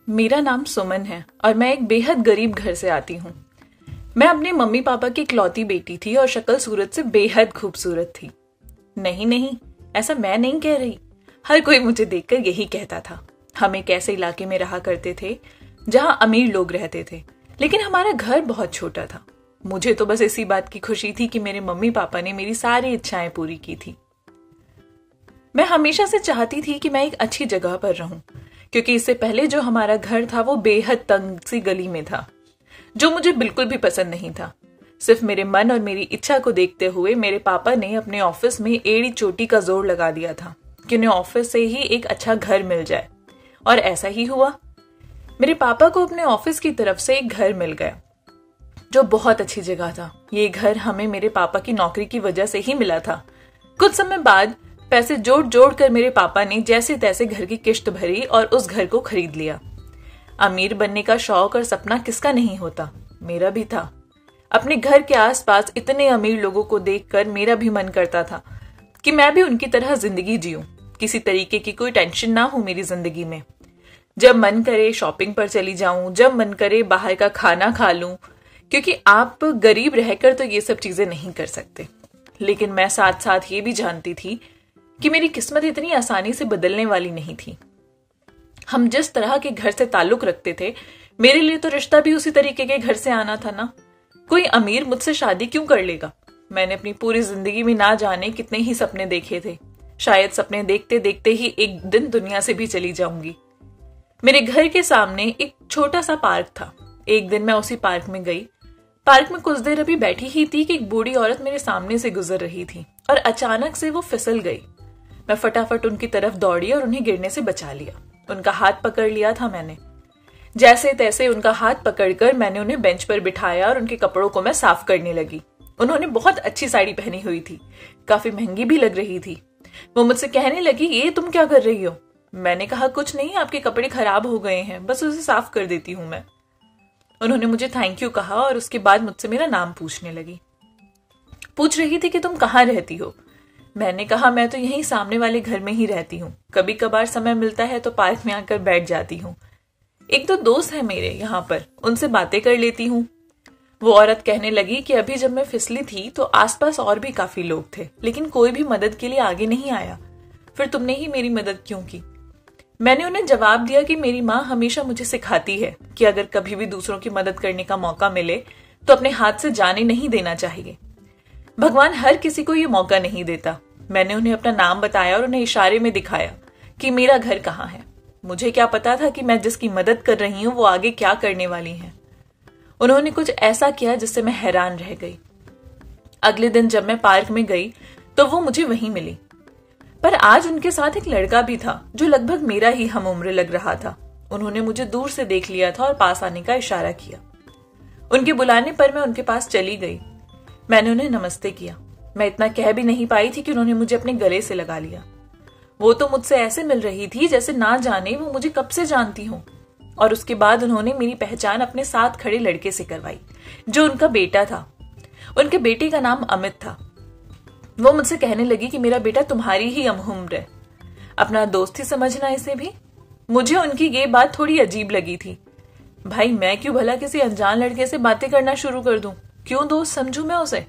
मेरा नाम सुमन है और मैं एक बेहद गरीब घर से आती हूँ। मैं अपने मम्मी पापा की इकलौती बेटी थी और शक्ल सूरत से बेहद खूबसूरत थी। नहीं नहीं, ऐसा मैं नहीं कह रही। हर कोई मुझे देखकर यही कहता था। हम एक ऐसे इलाके में रहा करते थे जहाँ अमीर लोग रहते थे, लेकिन हमारा घर बहुत छोटा था। मुझे तो बस इसी बात की खुशी थी कि मेरे मम्मी पापा ने मेरी सारी इच्छाएं पूरी की थी। मैं हमेशा से चाहती थी कि मैं एक अच्छी जगह पर रहूं, क्योंकि इससे पहले जो हमारा घर था वो बेहद तंग सी गली में था, जो मुझे बिल्कुल भी पसंद नहीं था। सिर्फ मेरे मन और मेरी इच्छा को देखते हुए मेरे पापा ने अपने ऑफिस में एड़ी चोटी का जोर लगा दिया था कि उन्हें ऑफिस से ही एक अच्छा घर मिल जाए, और ऐसा ही हुआ। मेरे पापा को अपने ऑफिस की तरफ से एक घर मिल गया जो बहुत अच्छी जगह था। ये घर हमें मेरे पापा की नौकरी की वजह से ही मिला था। कुछ समय बाद पैसे जोड़ जोड़ कर मेरे पापा ने जैसे तैसे घर की किश्त भरी और उस घर को खरीद लिया। अमीर बनने का शौक और सपना किसका नहीं होता, मेरा भी था। अपने घर के आसपास इतने अमीर लोगों को देखकर मेरा भी मन करता था कि मैं भी उनकी तरह जिंदगी जीऊं, किसी तरीके की कोई टेंशन ना हो मेरी जिंदगी में। जब मन करे शॉपिंग पर चली जाऊं, जब मन करे बाहर का खाना खा लूं, क्योंकि आप गरीब रहकर तो ये सब चीजें नहीं कर सकते। लेकिन मैं साथ साथ ये भी जानती थी कि मेरी किस्मत इतनी आसानी से बदलने वाली नहीं थी। हम जिस तरह के घर से ताल्लुक रखते थे, मेरे लिए तो रिश्ता भी उसी तरीके के घर से आना था ना। कोई अमीर मुझसे शादी क्यों कर लेगा? मैंने अपनी पूरी जिंदगी में ना जाने कितने ही सपने देखे थे। शायद सपने देखते देखते ही एक दिन दुनिया से भी चली जाऊंगी। मेरे घर के सामने एक छोटा सा पार्क था। एक दिन मैं उसी पार्क में गई। पार्क में कुछ देर अभी बैठी ही थी कि एक बूढ़ी औरत मेरे सामने से गुजर रही थी और अचानक से वो फिसल गई। मैं फटाफट उनकी तरफ दौड़ी और उन्हें गिरने से बचा लिया। उनका हाथ पकड़ लिया था मैंने। जैसे तैसे उनका हाथ पकड़कर मैंने उन्हें बेंच पर बिठाया और उनके कपड़ों को मैं साफ करने लगी। उन्होंने बहुत अच्छी साड़ी पहनी हुई थी, काफी महंगी भी लग रही थी। वो मुझसे कहने लगी, ये तुम क्या कर रही हो? मैंने कहा, कुछ नहीं, आपके कपड़े खराब हो गए हैं, बस उसे साफ कर देती हूं मैं। उन्होंने मुझे थैंक यू कहा और उसके बाद मुझसे मेरा नाम पूछने लगी। पूछ रही थी कि तुम कहाँ रहती हो। मैंने कहा, मैं तो यहीं सामने वाले घर में ही रहती हूँ। कभी कभार समय मिलता है तो पार्क में आकर बैठ जाती हूँ। एक दो दोस्त है मेरे यहाँ पर, उनसे बातें कर लेती हूँ। वो औरत कहने लगी कि अभी जब मैं फिसली थी तो आसपास और भी काफी लोग थे, लेकिन कोई भी मदद के लिए आगे नहीं आया। फिर तुमने ही मेरी मदद क्यों की? मैंने उन्हें जवाब दिया कि मेरी माँ हमेशा मुझे सिखाती है कि अगर कभी भी दूसरों की मदद करने का मौका मिले तो अपने हाथ से जाने नहीं देना चाहिए। भगवान हर किसी को ये मौका नहीं देता। मैंने उन्हें अपना नाम बताया और उन्हें इशारे में दिखाया कि मेरा घर कहाँ है। मुझे क्या पता था कि मैं जिसकी मदद कर रही हूँ वो आगे क्या करने वाली है। उन्होंने कुछ ऐसा किया जिससे मैं हैरान रह गई। अगले दिन जब मैं पार्क में गई तो वो मुझे वहीं मिली, पर आज उनके साथ एक लड़का भी था जो लगभग मेरा ही हम उम्र लग रहा था। उन्होंने मुझे दूर से देख लिया था और पास आने का इशारा किया। उनके बुलाने पर मैं उनके पास चली गई। मैंने उन्हें नमस्ते किया। मैं इतना कह भी नहीं पाई थी कि उन्होंने मुझे अपने गले से लगा लिया। वो तो मुझसे ऐसे मिल रही थी जैसे ना जाने वो मुझे कब से जानती हो। और उसके बाद उन्होंने मेरी पहचान अपने साथ खड़े लड़के से करवाई, जो उनका बेटा था। उनके बेटे का नाम अमित था। वो मुझसे कहने लगी कि मेरा बेटा तुम्हारी ही उम्र है, अपना दोस्त ही समझना इसे भी। मुझे उनकी ये बात थोड़ी अजीब लगी थी। भाई, मैं क्यों भला किसी अनजान लड़के से बातें करना शुरू कर दूं? क्यों दोस्त समझूं मैं उसे?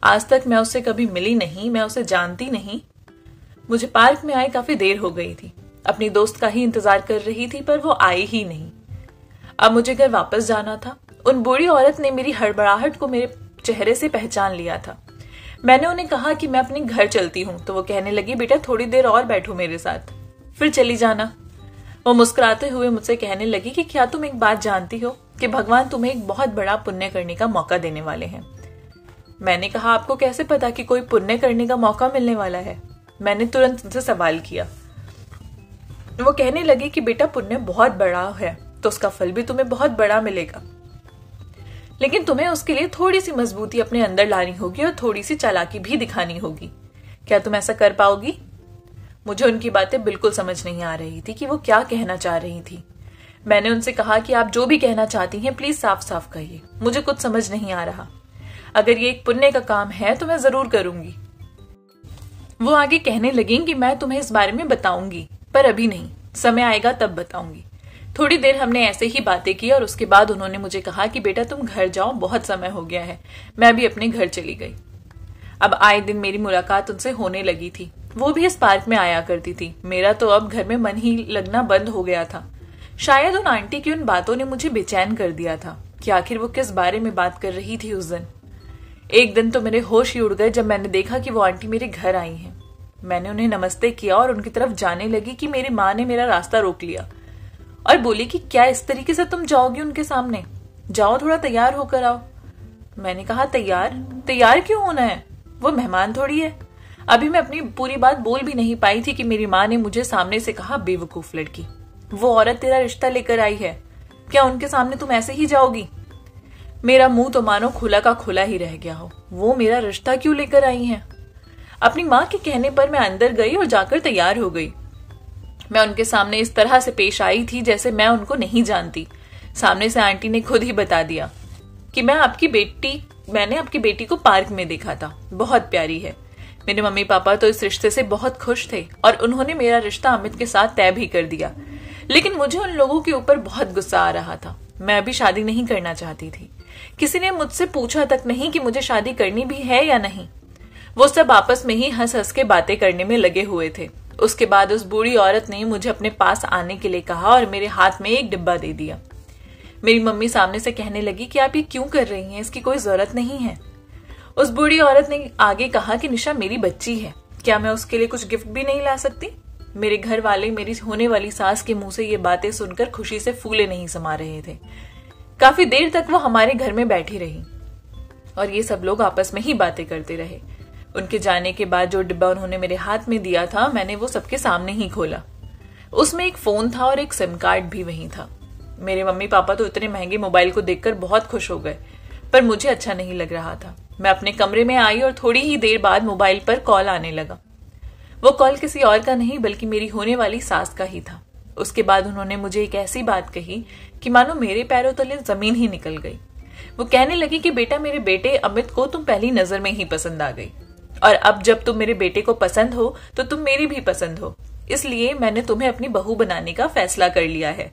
आज तक मैं उससे कभी मिली नहीं, मैं उसे जानती नहीं। मुझे पार्क में आए काफी देर हो गई थी। अपनी दोस्त का ही इंतजार कर रही थी, पर वो आई ही नहीं। अब मुझे घर वापस जाना था। उन बूढ़ी औरत ने मेरी हड़बड़ाहट को मेरे चेहरे से पहचान लिया था। मैंने उन्हें कहा कि मैं अपने घर चलती हूँ, तो वो कहने लगी, बेटा थोड़ी देर और बैठो मेरे साथ, फिर चली जाना। वो मुस्कुराते हुए मुझसे कहने लगी कि क्या तुम एक बात जानती हो कि भगवान तुम्हें एक बहुत बड़ा पुण्य करने का मौका देने वाले हैं? मैंने कहा, आपको कैसे पता कि कोई पुण्य करने का मौका मिलने वाला है? मैंने तुरंत उनसे सवाल किया। वो कहने लगी कि बेटा पुण्य बहुत बड़ा है तो उसका फल भी तुम्हें बहुत बड़ा मिलेगा, लेकिन तुम्हें उसके लिए थोड़ी सी मजबूती अपने अंदर लानी होगी और थोड़ी सी चालाकी भी दिखानी होगी। क्या तुम ऐसा कर पाओगी? मुझे उनकी बातें बिल्कुल समझ नहीं आ रही थी कि वो क्या कहना चाह रही थी। मैंने उनसे कहा कि आप जो भी कहना चाहती हैं प्लीज साफ साफ कहिए, मुझे कुछ समझ नहीं आ रहा। अगर ये एक पुण्य का काम है तो मैं जरूर करूंगी। वो आगे कहने लगी कि मैं तुम्हें इस बारे में बताऊंगी, पर अभी नहीं, समय आएगा तब बताऊंगी। थोड़ी देर हमने ऐसे ही बातें की और उसके बाद उन्होंने मुझे कहा कि बेटा तुम घर जाओ, बहुत समय हो गया है। मैं भी अपने घर चली गई। अब आए दिन मेरी मुलाकात उनसे होने लगी थी। वो भी इस पार्क में आया करती थी। मेरा तो अब घर में मन ही लगना बंद हो गया था। शायद उन आंटी की उन बातों ने मुझे बेचैन कर दिया था कि आखिर वो किस बारे में बात कर रही थी उस दिन। एक दिन तो मेरे होश ही उड़ गए जब मैंने देखा कि वो आंटी मेरे घर आई हैं। मैंने उन्हें नमस्ते किया और उनकी तरफ जाने लगी कि मेरी माँ ने मेरा रास्ता रोक लिया और बोली कि क्या इस तरीके से तुम जाओगी उनके सामने? जाओ, थोड़ा तैयार होकर आओ। मैंने कहा तैयार क्यों होना है? वो मेहमान थोड़ी है। अभी मैं अपनी पूरी बात बोल भी नहीं पाई थी कि मेरी माँ ने मुझे सामने से कहा, बेवकूफ लड़की, वो औरत तेरा रिश्ता लेकर आई है, क्या उनके सामने तुम ऐसे ही जाओगी? मेरा मुंह तो मानो खुला का खुला ही रह गया हो। वो मेरा रिश्ता क्यों लेकर आई हैं? अपनी माँ के कहने पर मैं अंदर गई और जाकर तैयार हो गई। मैं उनके सामने इस तरह से पेश आई थी जैसे मैं उनको नहीं जानती। सामने से आंटी ने खुद ही बता दिया कि मैंने आपकी बेटी को पार्क में देखा था, बहुत प्यारी है। मेरे मम्मी पापा तो इस रिश्ते से बहुत खुश थे और उन्होंने मेरा रिश्ता अमित के साथ तय भी कर दिया। लेकिन मुझे उन लोगों के ऊपर बहुत गुस्सा आ रहा था। मैं अभी शादी नहीं करना चाहती थी। किसी ने मुझसे पूछा तक नहीं कि मुझे शादी करनी भी है या नहीं। वो सब आपस में ही हंस हंस के बातें करने में लगे हुए थे। उसके बाद उस बूढ़ी औरत ने मुझे अपने पास आने के लिए कहा और मेरे हाथ में एक डिब्बा दे दिया। मेरी मम्मी सामने से कहने लगी कि आप ये क्यों कर रही हैं, इसकी कोई जरूरत नहीं है। उस बूढ़ी औरत ने आगे कहा कि निशा मेरी बच्ची है, क्या मैं उसके लिए कुछ गिफ्ट भी नहीं ला सकती? मेरे घर वाले मेरी होने वाली सास के मुंह से ये बातें सुनकर खुशी से फूले नहीं समा रहे थे। काफी देर तक वो हमारे घर में बैठी रही और ये सब लोग आपस में ही बातें करते रहे। उनके जाने के बाद जो डिब्बा उन्होंने मेरे हाथ में दिया था, मैंने वो सबके सामने ही खोला। उसमें एक फोन था और एक सिम कार्ड भी वहीं था। मेरे मम्मी पापा तो इतने महंगे मोबाइल को देखकर बहुत खुश हो गए, पर मुझे अच्छा नहीं लग रहा था। मैं अपने कमरे में आई और थोड़ी ही देर बाद मोबाइल पर कॉल आने लगा। वो कॉल किसी और का नहीं बल्कि मेरी होने वाली सास का ही था। उसके बाद उन्होंने मुझे एक ऐसी बात कही कि मानो मेरे पैरों तले जमीन ही निकल गई। वो कहने लगी कि बेटा, मेरे बेटे अमित को तुम पहली नजर में ही पसंद आ गई और अब जब तुम मेरे बेटे को पसंद हो तो तुम मेरी भी पसंद हो, इसलिए मैंने तुम्हें अपनी बहू बनाने का फैसला कर लिया है।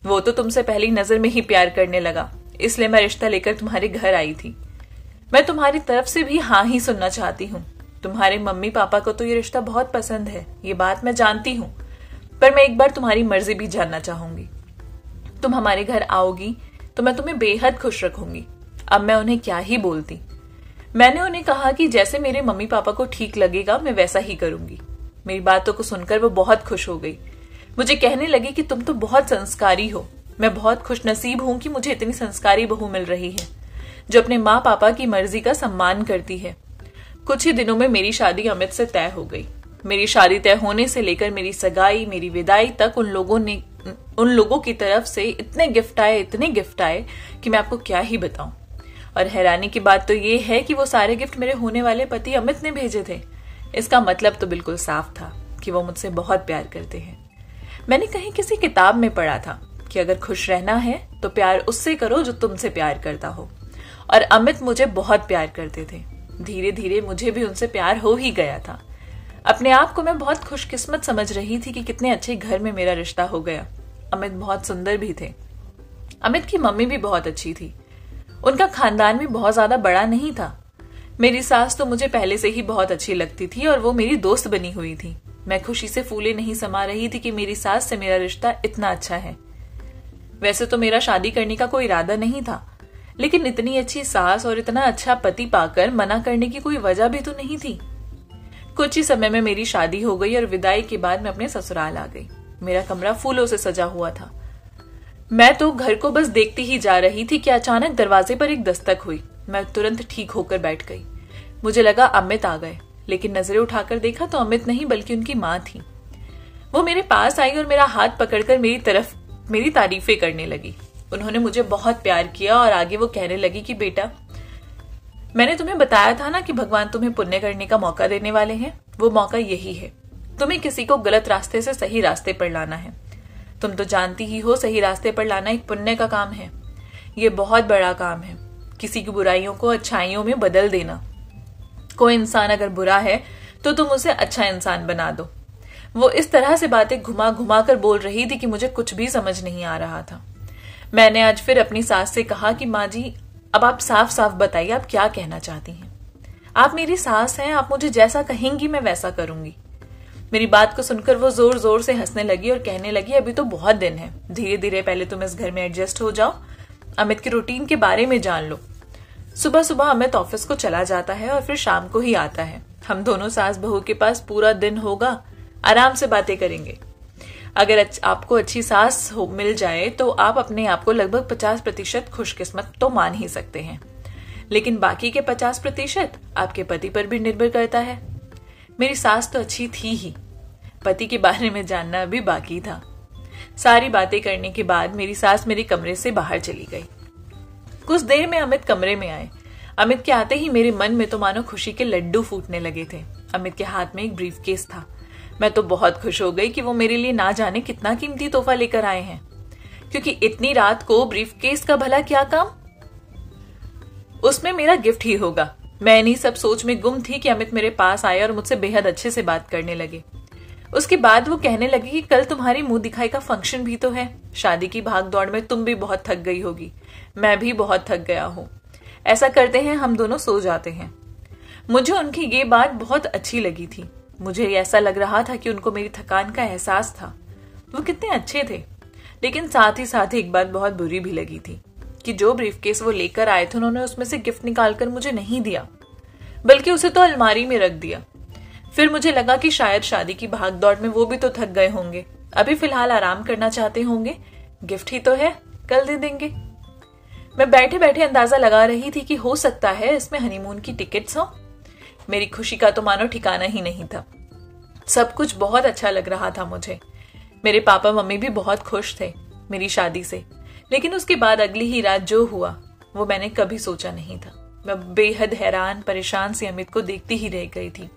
वो तो तुमसे पहली नजर में ही प्यार करने लगा, इसलिए मैं रिश्ता लेकर तुम्हारे घर आई थी। मैं तुम्हारी तरफ से भी हाँ ही सुनना चाहती हूँ। तुम्हारे मम्मी पापा को तो ये रिश्ता बहुत पसंद है, ये बात मैं जानती हूँ, पर मैं एक बार तुम्हारी मर्जी भी जानना चाहूंगी। तुम हमारे घर आओगी तो मैं तुम्हें बेहद खुश रखूंगी। अब मैं उन्हें क्या ही बोलती। मैंने उन्हें कहा कि जैसे मेरे मम्मी पापा को ठीक लगेगा मैं वैसा ही करूंगी। मेरी बातों को सुनकर वो बहुत खुश हो गई। मुझे कहने लगी कि तुम तो बहुत संस्कारी हो। मैं बहुत खुशनसीब हूं कि मुझे इतनी संस्कारी बहू मिल रही है जो अपने माँ पापा की मर्जी का सम्मान करती है। कुछ ही दिनों में मेरी शादी अमित से तय हो गई। मेरी शादी तय होने से लेकर मेरी सगाई, मेरी विदाई तक उन लोगों की तरफ से इतने गिफ्ट आए कि मैं आपको क्या ही बताऊं। और हैरानी की बात तो ये है कि वो सारे गिफ्ट मेरे होने वाले पति अमित ने भेजे थे। इसका मतलब तो बिल्कुल साफ था कि वो मुझसे बहुत प्यार करते हैं। मैंने कहीं किसी किताब में पढ़ा था कि अगर खुश रहना है तो प्यार उससे करो जो तुमसे प्यार करता हो, और अमित मुझे बहुत प्यार करते थे। धीरे धीरे मुझे भी उनसे प्यार हो ही गया था। अपने आप को मैं बहुत खुशकिस्मत समझ रही थी कि कितने अच्छे घर में मेरा रिश्ता हो गया। अमित बहुत सुंदर भी थे। अमित की मम्मी भी बहुत अच्छी थी। उनका खानदान भी बहुत ज्यादा बड़ा नहीं था। मेरी सास तो मुझे पहले से ही बहुत अच्छी लगती थी और वो मेरी दोस्त बनी हुई थी। मैं खुशी से फूले नहीं समा रही थी कि मेरी सास से मेरा रिश्ता इतना अच्छा है। वैसे तो मेरा शादी करने का कोई इरादा नहीं था, लेकिन इतनी अच्छी सास और इतना अच्छा पति पाकर मना करने की कोई वजह भी तो नहीं थी। कुछ ही समय में मेरी शादी हो गई और विदाई के बाद मैं अपने ससुराल आ गई। मेरा कमरा फूलों से सजा हुआ था। मैं तो घर को बस देखती ही जा रही थी कि अचानक दरवाजे पर एक दस्तक हुई। मैं तुरंत ठीक होकर बैठ गई। मुझे लगा अमित आ गए, लेकिन नजरें उठाकर देखा तो अमित नहीं बल्कि उनकी माँ थी। वो मेरे पास आई और मेरा हाथ पकड़कर मेरी तारीफें करने लगी। उन्होंने मुझे बहुत प्यार किया और आगे वो कहने लगी कि बेटा, मैंने तुम्हें बताया था ना कि भगवान तुम्हें पुण्य करने का मौका देने वाले हैं। वो मौका यही है। तुम्हें किसी को गलत रास्ते से सही रास्ते पर लाना है। तुम तो जानती ही हो, सही रास्ते पर लाना एक पुण्य का काम है। ये बहुत बड़ा काम है, किसी की बुराइयों को अच्छाइयों में बदल देना। कोई इंसान अगर बुरा है तो तुम उसे अच्छा इंसान बना दो। वो इस तरह से बातें घुमा घुमा कर बोल रही थी कि मुझे कुछ भी समझ नहीं आ रहा था। मैंने आज फिर अपनी सास से कहा कि माँ जी, अब आप साफ साफ बताइए आप क्या कहना चाहती हैं। आप मेरी सास हैं, आप मुझे जैसा कहेंगी मैं वैसा करूंगी। मेरी बात को सुनकर वो जोर जोर से हंसने लगी और कहने लगी, अभी तो बहुत दिन है, धीरे धीरे पहले तुम इस घर में एडजस्ट हो जाओ, अमित की रूटीन के बारे में जान लो। सुबह सुबह अमित ऑफिस को चला जाता है और फिर शाम को ही आता है। हम दोनों सास बहू के पास पूरा दिन होगा, आराम से बातें करेंगे। अगर आपको अच्छी सास मिल जाए तो आप अपने आप को लगभग 50% खुशकिस्मत तो मान ही सकते हैं, लेकिन बाकी के 50% आपके पति पर भी निर्भर करता है। मेरी सास तो अच्छी थी ही, पति के बारे में जानना भी बाकी था। सारी बातें करने के बाद मेरी सास मेरे कमरे से बाहर चली गई। कुछ देर में अमित कमरे में आए। अमित के आते ही मेरे मन में तो मानो खुशी के लड्डू फूटने लगे थे। अमित के हाथ में एक ब्रीफकेस था। मैं तो बहुत खुश हो गई कि वो मेरे लिए ना जाने कितना कीमती तोहफा लेकर आए हैं, क्योंकि इतनी रात को ब्रीफकेस का भला क्या काम, उसमें मेरा गिफ्ट ही होगा। मैं इन्हीं सब सोच में गुम थी कि अमित मेरे पास आए और मुझसे बेहद अच्छे से बात करने लगे। उसके बाद वो कहने लगे कि कल तुम्हारी मुंह दिखाई का फंक्शन भी तो है, शादी की भाग दौड़ में तुम भी बहुत थक गई होगी, मैं भी बहुत थक गया हूं। ऐसा करते हैं हम दोनों सो जाते हैं। मुझे उनकी ये बात बहुत अच्छी लगी थी। मुझे ऐसा लग रहा था कि उनको मेरी थकान का एहसास था। वो कितने अच्छे थे, लेकिन साथ ही साथ एक बात बहुत बुरी भी लगी थी कि जो ब्रीफकेस वो लेकर आए थे उन्होंने उसमें से गिफ्ट निकालकर मुझे नहीं दिया, बल्कि उसे तो अलमारी में रख दिया। फिर मुझे लगा कि शायद शादी की भागदौड़ में वो भी तो थक गए होंगे, अभी फिलहाल आराम करना चाहते होंगे, गिफ्ट ही तो है, कल दे देंगे। मैं बैठे बैठे अंदाजा लगा रही थी कि हो सकता है इसमें हनीमून की टिकट्स हो। मेरी खुशी का तो मानो ठिकाना ही नहीं था। सब कुछ बहुत अच्छा लग रहा था मुझे। मेरे पापा मम्मी भी बहुत खुश थे मेरी शादी से, लेकिन उसके बाद अगली ही रात जो हुआ वो मैंने कभी सोचा नहीं था। मैं बेहद हैरान परेशान सी अमित को देखती ही रह गई थी।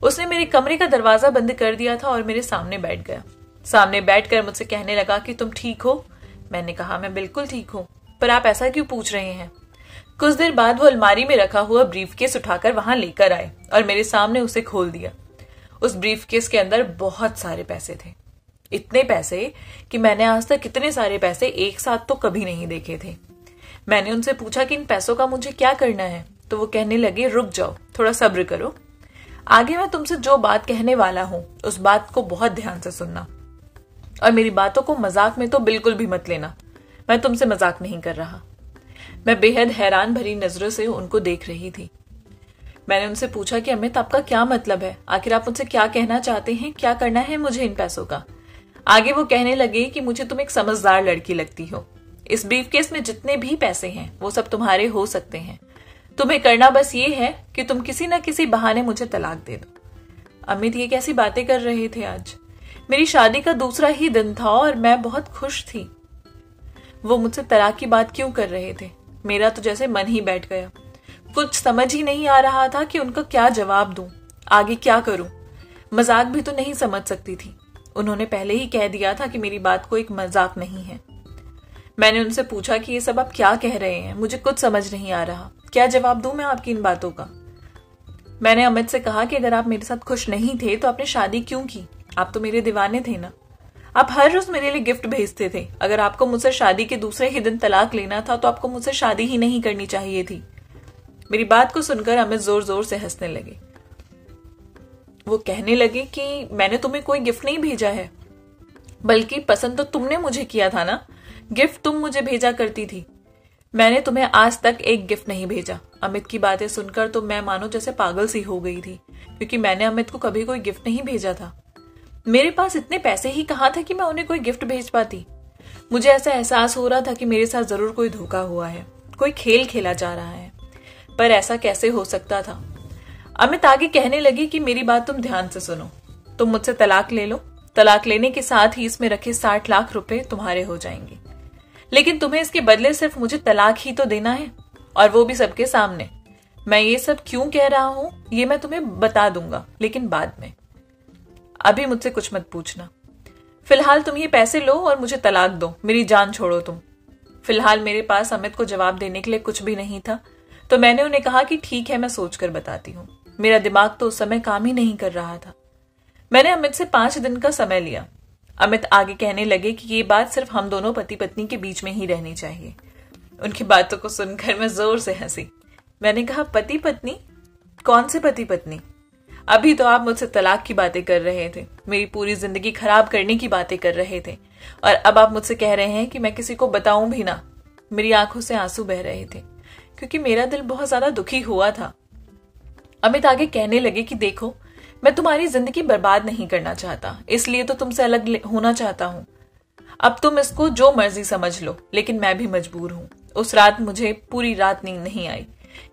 उसने मेरे कमरे का दरवाजा बंद कर दिया था और मेरे सामने बैठ गया। सामने बैठकर मुझसे कहने लगा कि तुम ठीक हो। मैंने कहा मैं बिल्कुल ठीक हूं, पर आप ऐसा क्यों पूछ रहे हैं। कुछ देर बाद वो अलमारी में रखा हुआ ब्रीफकेस उठाकर वहां लेकर आए और मेरे सामने उसे खोल दिया। उस ब्रीफकेस के अंदर बहुत सारे पैसे थे, इतने पैसे कि मैंने आज तक इतने सारे पैसे एक साथ तो कभी नहीं देखे थे। मैंने उनसे पूछा कि इन पैसों का मुझे क्या करना है, तो वो कहने लगे रुक जाओ, थोड़ा सब्र करो, आगे मैं तुमसे जो बात कहने वाला हूं उस बात को बहुत ध्यान से सुनना, और मेरी बातों को मजाक में तो बिल्कुल भी मत लेना, मैं तुमसे मजाक नहीं कर रहा। मैं बेहद हैरान भरी नजरों से उनको देख रही थी। मैंने उनसे पूछा कि अमित आपका क्या मतलब है, आखिर आप मुझसे क्या कहना चाहते हैं, क्या करना है मुझे इन पैसों का। आगे वो कहने लगे कि मुझे तुम एक समझदार लड़की लगती हो, इस ब्रीफकेस में जितने भी पैसे हैं वो सब तुम्हारे हो सकते हैं, तुम्हें करना बस ये है कि तुम किसी न किसी बहाने मुझे तलाक दे दो। अमित ये कैसी बातें कर रहे थे आज, मेरी शादी का दूसरा ही दिन था और मैं बहुत खुश थी। वो मुझसे तलाक की बात क्यों कर रहे थे, मेरा तो जैसे मन ही बैठ गया। कुछ समझ ही नहीं आ रहा था कि उनका क्या जवाब दूं, आगे क्या करूं। मजाक भी तो नहीं समझ सकती थी, उन्होंने पहले ही कह दिया था कि मेरी बात को एक मजाक नहीं है। मैंने उनसे पूछा कि ये सब आप क्या कह रहे हैं, मुझे कुछ समझ नहीं आ रहा, क्या जवाब दूं मैं आपकी इन बातों का। मैंने अमित से कहा कि अगर आप मेरे साथ खुश नहीं थे तो आपने शादी क्यों की, आप तो मेरे दीवाने थे ना, आप हर रोज मेरे लिए गिफ्ट भेजते थे। अगर आपको मुझसे शादी के दूसरे ही दिन तलाक लेना था तो आपको मुझसे शादी ही नहीं करनी चाहिए थी। मेरी बात को सुनकर अमित जोर जोर से हंसने लगे। वो कहने लगे कि मैंने तुम्हें कोई गिफ्ट नहीं भेजा है, बल्कि पसंद तो तुमने मुझे किया था ना, गिफ्ट तुम मुझे भेजा करती थी, मैंने तुम्हें आज तक एक गिफ्ट नहीं भेजा। अमित की बातें सुनकर तो मैं मानो जैसे पागल सी हो गई थी, क्योंकि मैंने अमित को कभी कोई गिफ्ट नहीं भेजा था। मेरे पास इतने पैसे ही कहाँ थे कि मैं उन्हें कोई गिफ्ट भेज पाती। मुझे ऐसा एहसास हो रहा था कि मेरे साथ जरूर कोई धोखा हुआ है, कोई खेल खेला जा रहा है, पर ऐसा कैसे हो सकता था। अमित आगे कहने लगी कि मेरी बात तुम ध्यान से सुनो, तुम मुझसे तलाक ले लो, तलाक लेने के साथ ही इसमें रखे 60 लाख रुपए तुम्हारे हो जाएंगे, लेकिन तुम्हें इसके बदले सिर्फ मुझे तलाक ही तो देना है, और वो भी सबके सामने। मैं ये सब क्यों कह रहा हूं ये मैं तुम्हें बता दूंगा, लेकिन बाद में, अभी मुझसे कुछ मत पूछना। फिलहाल तुम ये पैसे लो और मुझे तलाक दो, मेरी जान छोड़ो तुम। फिलहाल मेरे पास अमित को जवाब देने के लिए कुछ भी नहीं था, तो मैंने उन्हें कहा कि ठीक है, मैं सोचकर बताती हूँ। मेरा दिमाग तो उस समय काम ही नहीं कर रहा था। मैंने अमित से 5 दिन का समय लिया। अमित आगे कहने लगे कि ये बात सिर्फ हम दोनों पति पत्नी के बीच में ही रहनी चाहिए। उनकी बातों को सुनकर मैं जोर से हंसी। मैंने कहा, पति पत्नी? कौन से पति पत्नी? अभी तो आप मुझसे तलाक की बातें कर रहे थे, मेरी पूरी जिंदगी खराब करने की बातें कर रहे थे, और अब आप मुझसे कह रहे हैं कि मैं किसी को बताऊं भी ना। मेरी आंखों से आंसू बह रहे थे क्योंकि मेरा दिल बहुत ज्यादा दुखी हुआ था। अमित आगे कहने लगे कि देखो, मैं तुम्हारी जिंदगी बर्बाद नहीं करना चाहता, इसलिए तो तुमसे अलग होना चाहता हूं। अब तुम इसको जो मर्जी समझ लो, लेकिन मैं भी मजबूर हूं। उस रात मुझे पूरी रात नींद नहीं आई।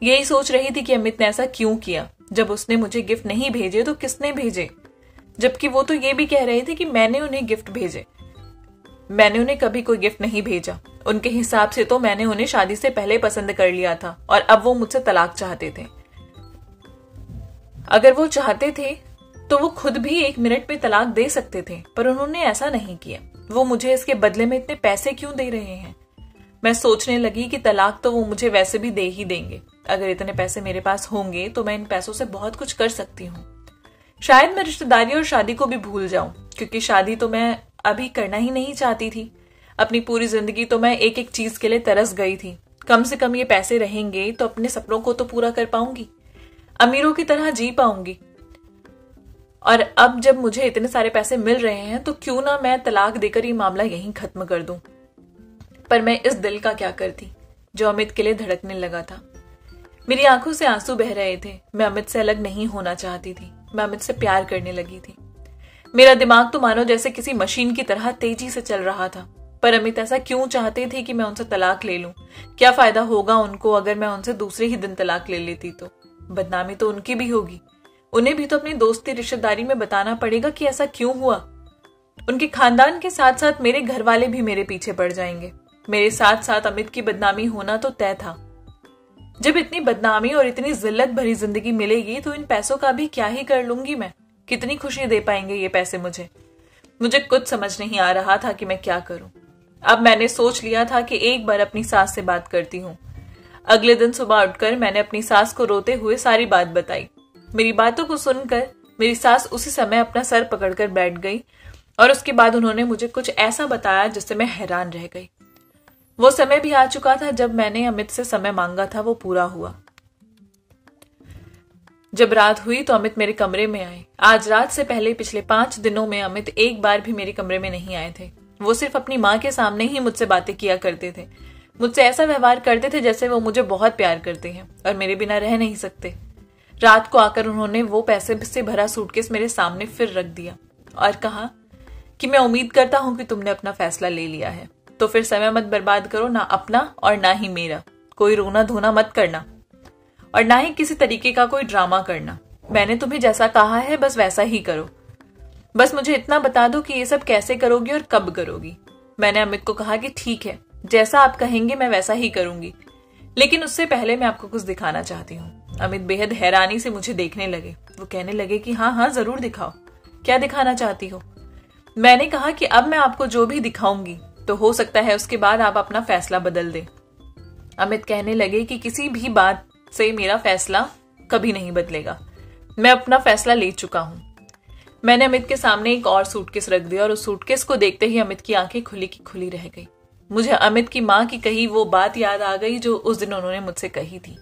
यही सोच रही थी कि अमित ने ऐसा क्यों किया। जब उसने मुझे गिफ्ट नहीं भेजे तो किसने भेजे, जबकि वो तो ये भी कह रहे थे कि मैंने उन्हें गिफ्ट भेजे। मैंने उन्हें कभी कोई गिफ्ट नहीं भेजा। उनके हिसाब से तो मैंने उन्हें शादी से पहले पसंद कर लिया था और अब वो मुझसे तलाक चाहते थे। अगर वो चाहते थे तो वो खुद भी 1 मिनट में तलाक दे सकते थे, पर उन्होंने ऐसा नहीं किया। वो मुझे इसके बदले में इतने पैसे क्यों दे रहे हैं? मैं सोचने लगी कि तलाक तो वो मुझे वैसे भी दे ही देंगे। अगर इतने पैसे मेरे पास होंगे तो मैं इन पैसों से बहुत कुछ कर सकती हूँ। शायद मैं रिश्तेदारी और शादी को भी भूल जाऊं, क्योंकि शादी तो मैं अभी करना ही नहीं चाहती थी। अपनी पूरी जिंदगी तो मैं एक एक चीज के लिए तरस गई थी। कम से कम ये पैसे रहेंगे तो अपने सपनों को तो पूरा कर पाऊंगी, अमीरों की तरह जी पाऊंगी। और अब जब मुझे इतने सारे पैसे मिल रहे हैं तो क्यों ना मैं तलाक देकर ये मामला यहीं खत्म कर दूं। पर मैं इस दिल का क्या करती जो अमित के लिए धड़कने लगा था। मेरी आंखों से आंसू बह रहे थे। मैं अमित से अलग नहीं होना चाहती थी। मैं अमित से प्यार करने लगी थी। मेरा दिमाग तो मानो जैसे किसी मशीन की तरह तेजी से चल रहा था। पर अमित ऐसा क्यों चाहते थे कि मैं उनसे तलाक ले लूं? क्या फायदा होगा उनको अगर मैं उनसे दूसरे ही दिन तलाक ले लेती तो? बदनामी तो उनकी भी होगी। उन्हें भी तो अपनी दोस्ती रिश्तेदारी में बताना पड़ेगा कि ऐसा क्यों हुआ। उनके खानदान के साथ साथ मेरे घर वाले भी मेरे पीछे पड़ जाएंगे। मेरे साथ साथ अमित की बदनामी होना तो तय था। जब इतनी बदनामी और इतनी जिल्लत भरी जिंदगी मिलेगी तो इन पैसों का भी क्या ही कर लूंगी मैं। कितनी खुशी दे पाएंगे ये पैसे मुझे कुछ समझ नहीं आ रहा था कि मैं क्या करूं। अब मैंने सोच लिया था कि एक बार अपनी सास से बात करती हूँ। अगले दिन सुबह उठकर मैंने अपनी सास को रोते हुए सारी बात बताई। मेरी बातों को सुनकर मेरी सास उसी समय अपना सर पकड़कर बैठ गई और उसके बाद उन्होंने मुझे कुछ ऐसा बताया जिससे मैं हैरान रह गई। वो समय भी आ चुका था जब मैंने अमित से समय मांगा था, वो पूरा हुआ। जब रात हुई तो अमित मेरे कमरे में आए। आज रात से पहले पिछले 5 दिनों में अमित एक बार भी मेरे कमरे में नहीं आए थे। वो सिर्फ अपनी माँ के सामने ही मुझसे बातें किया करते थे। मुझसे ऐसा व्यवहार करते थे जैसे वो मुझे बहुत प्यार करते हैं और मेरे बिना रह नहीं सकते। रात को आकर उन्होंने वो पैसे से भरा सूटकेस मेरे सामने फिर रख दिया और कहा कि मैं उम्मीद करता हूं कि तुमने अपना फैसला ले लिया है, तो फिर समय मत बर्बाद करो, ना अपना और ना ही मेरा। कोई रोना धोना मत करना और ना ही किसी तरीके का कोई ड्रामा करना। मैंने तुम्हें जैसा कहा है बस वैसा ही करो। बस मुझे इतना बता दो कि ये सब कैसे करोगी और कब करोगी। मैंने अमित को कहा कि ठीक है, जैसा आप कहेंगे मैं वैसा ही करूंगी, लेकिन उससे पहले मैं आपको कुछ दिखाना चाहती हूँ। अमित बेहद हैरानी से मुझे देखने लगे। वो कहने लगे कि हाँ हाँ जरूर दिखाओ, क्या दिखाना चाहती हो? मैंने कहा कि अब मैं आपको जो भी दिखाऊंगी तो हो सकता है उसके बाद आप अपना फैसला बदल दें। अमित कहने लगे कि किसी भी बात से मेरा फैसला कभी नहीं बदलेगा। मैं अपना फैसला ले चुका हूं। मैंने अमित के सामने एक और सूटकेस रख दिया और उस सूटकेस को देखते ही अमित की आंखें खुली की खुली रह गई। मुझे अमित की माँ की कही वो बात याद आ गई जो उस दिन उन्होंने मुझसे कही थी।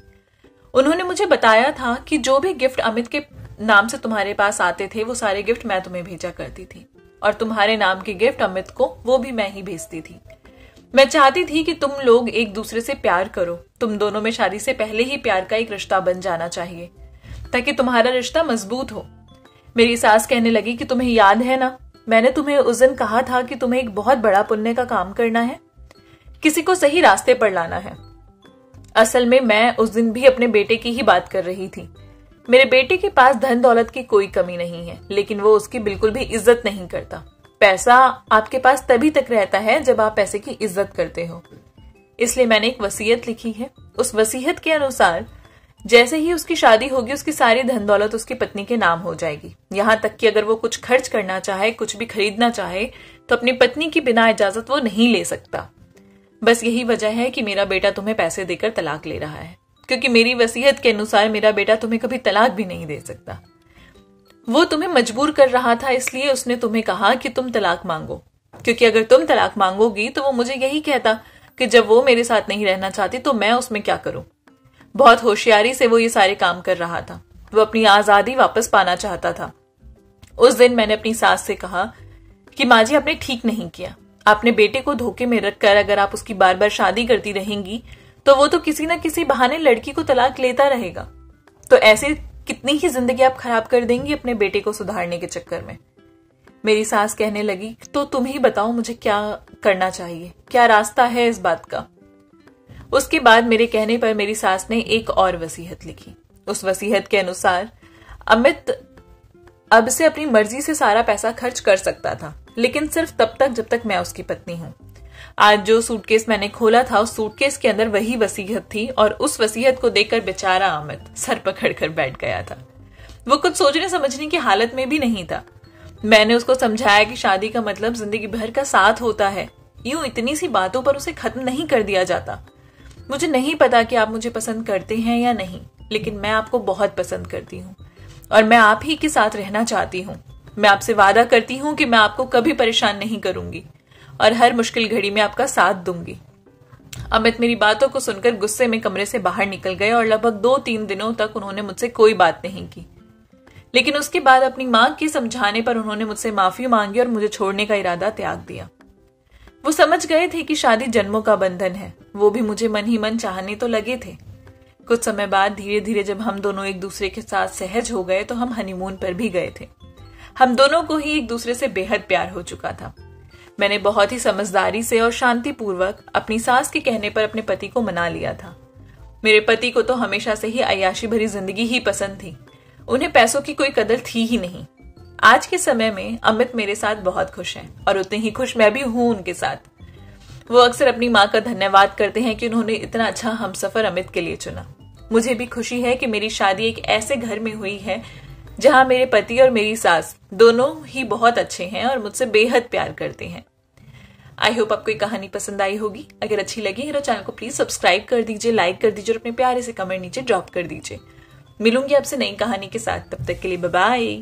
उन्होंने मुझे बताया था कि जो भी गिफ्ट अमित के नाम से तुम्हारे पास आते थे वो सारे गिफ्ट मैं तुम्हें भेजा करती थी और तुम्हारे नाम के गिफ्ट अमित को वो भी मैं ही भेजती थी। मैं चाहती थी कि तुम लोग एक दूसरे से प्यार करो। तुम दोनों में शादी से पहले ही प्यार का एक रिश्ता बन जाना चाहिए ताकि तुम्हारा रिश्ता मजबूत हो। मेरी सास कहने लगी कि तुम्हें याद है ना, मैंने तुम्हें उस दिन कहा था कि तुम्हें एक बहुत बड़ा पुण्य का काम करना है, किसी को सही रास्ते पर लाना है। असल में मैं उस दिन भी अपने बेटे की ही बात कर रही थी। मेरे बेटे के पास धन दौलत की कोई कमी नहीं है, लेकिन वो उसकी बिल्कुल भी इज्जत नहीं करता। पैसा आपके पास तभी तक रहता है जब आप पैसे की इज्जत करते हो। इसलिए मैंने एक वसीयत लिखी है। उस वसीयत के अनुसार जैसे ही उसकी शादी होगी उसकी सारी धन दौलत उसकी पत्नी के नाम हो जाएगी। यहां तक कि अगर वो कुछ खर्च करना चाहे, कुछ भी खरीदना चाहे, तो अपनी पत्नी की बिना इजाजत वो नहीं ले सकता। बस यही वजह है कि मेरा बेटा तुम्हें पैसे देकर तलाक ले रहा है, क्योंकि मेरी वसीयत के अनुसार मेरा बेटा तुम्हें कभी तलाक भी नहीं दे सकता। वो तुम्हें मजबूर कर रहा था, इसलिए उसने तुम्हें कहा कि तुम तलाक मांगो, क्योंकि अगर तुम तलाक मांगोगी तो वो मुझे यही कहता कि जब वो मेरे साथ नहीं रहना चाहती तो मैं उसमें क्या करूं। बहुत होशियारी से वो ये सारे काम कर रहा था। वो अपनी आजादी वापस पाना चाहता था। उस दिन मैंने अपनी सास से कहा कि माँ जी, आपने ठीक नहीं किया। आपने बेटे को धोखे में रखकर अगर आप उसकी बार बार शादी करती रहेंगी तो वो तो किसी न किसी बहाने लड़की को तलाक लेता रहेगा। तो ऐसे कितनी ही जिंदगी आप खराब कर देंगी अपने बेटे को सुधारने के चक्कर में। मेरी सास कहने लगी, तो तुम ही बताओ मुझे क्या करना चाहिए, क्या रास्ता है इस बात का। उसके बाद मेरे कहने पर मेरी सास ने एक और वसीयत लिखी। उस वसीयत के अनुसार अमित अब से अपनी मर्जी से सारा पैसा खर्च कर सकता था, लेकिन सिर्फ तब तक जब तक मैं उसकी पत्नी हूं। आज जो सूटकेस मैंने खोला था, उस सूटकेस के अंदर वही वसीयत थी और उस वसीयत को देखकर बेचारा अमित सर पकड़कर बैठ गया था। वो कुछ सोचने समझने की हालत में भी नहीं था। मैंने उसको समझाया कि शादी का मतलब जिंदगी भर का साथ होता है, यूं इतनी सी बातों पर उसे खत्म नहीं कर दिया जाता। मुझे नहीं पता कि आप मुझे पसंद करते हैं या नहीं, लेकिन मैं आपको बहुत पसंद करती हूँ और मैं आप ही के साथ रहना चाहती हूँ। मैं आपसे वादा करती हूँ कि मैं आपको कभी परेशान नहीं करूंगी और हर मुश्किल घड़ी में आपका साथ दूंगी। अमित मेरी बातों को सुनकर गुस्से में कमरे से बाहर निकल गए और लगभग 2-3 दिनों तक उन्होंने मुझसे कोई बात नहीं की। लेकिन उसके बाद अपनी मां के समझाने पर उन्होंने मुझसे माफी मांगी और मुझे छोड़ने का इरादा त्याग दिया। वो समझ गए थे कि शादी जन्मों का बंधन है। वो भी मुझे मन ही मन चाहने तो लगे थे। कुछ समय बाद धीरे धीरे जब हम दोनों एक दूसरे के साथ सहज हो गए तो हम हनीमून पर भी गए थे। हम दोनों को ही एक दूसरे से बेहद प्यार हो चुका था। मैंने बहुत ही समझदारी से और शांतिपूर्वक अपनी सास के कहने पर अपने पति को मना लिया था। मेरे पति को तो हमेशा से ही अय्याशी भरी जिंदगी ही पसंद थी। उन्हें पैसों की कोई कदर थी ही नहीं। आज के समय में अमित मेरे साथ बहुत खुश हैं और उतने ही खुश मैं भी हूं उनके साथ। वो अक्सर अपनी माँ का धन्यवाद करते हैं कि उन्होंने इतना अच्छा हमसफर अमित के लिए चुना। मुझे भी खुशी है कि मेरी शादी एक ऐसे घर में हुई है जहां मेरे पति और मेरी सास दोनों ही बहुत अच्छे हैं और मुझसे बेहद प्यार करते हैं। आई होप आपको ये कहानी पसंद आई होगी। अगर अच्छी लगी है तो चैनल को प्लीज सब्सक्राइब कर दीजिए, लाइक कर दीजिए और अपने प्यारे से कमेंट नीचे ड्रॉप कर दीजिए। मिलूंगी आपसे नई कहानी के साथ, तब तक के लिए बाय बाय।